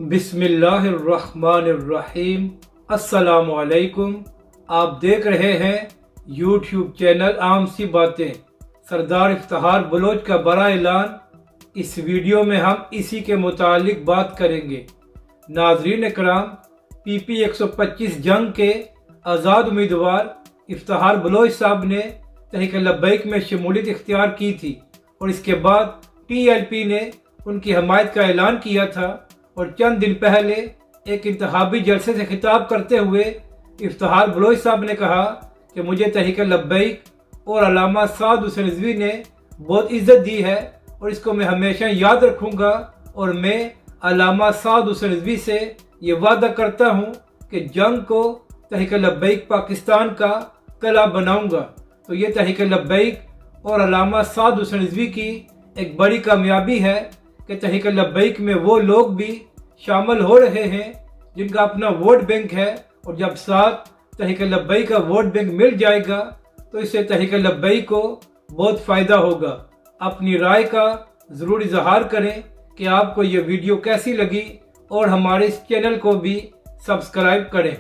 بسم اللہ الرحمن الرحیم۔ السلام علیکم۔ آپ دیکھ رہے ہیں یوٹیوب چینل عام سی باتیں۔ سردار افتخار بلوچ کا بڑا اعلان، اس ویڈیو میں ہم اسی کے متعلق بات کریں گے۔ ناظرین اکرام، PP 125 جنگ کے آزاد امیدوار افتخار بلوچ صاحب نے تحریک لبیک میں شمولیت اختیار کی تھی اور اس کے بعد TLP نے ان کی حمایت کا اعلان کیا تھا، اور چند دن پہلے ایک انتخابی جلسے سے خطاب کرتے ہوئے افتخار بلوچ صاحب نے کہا کہ مجھے تحریک لبیک اور علامہ سعد حسین رضوی نے بہت عزت دی ہے اور اس کو میں ہمیشہ یاد رکھوں گا، اور میں علامہ سعد حسین رضوی سے یہ وعدہ کرتا ہوں کہ جنگ کو تحریک لبیک پاکستان کا قلعہ بناؤں گا۔ تو یہ تحریک لبیک اور علامہ سعد حسین رضوی کی ایک بڑی کامیابی ہے کہ تحریک لبیک میں وہ لوگ بھی شامل ہو رہے ہیں جن کا اپنا ووٹ بینک ہے، اور جب ساتھ تحریک لبیک کا ووٹ بینک مل جائے گا تو اس سے تحریک لبیک کو بہت فائدہ ہوگا۔ اپنی رائے کا ضرور اظہار کریں کہ آپ کو یہ ویڈیو کیسی لگی، اور ہمارے اس چینل کو بھی سبسکرائب کریں۔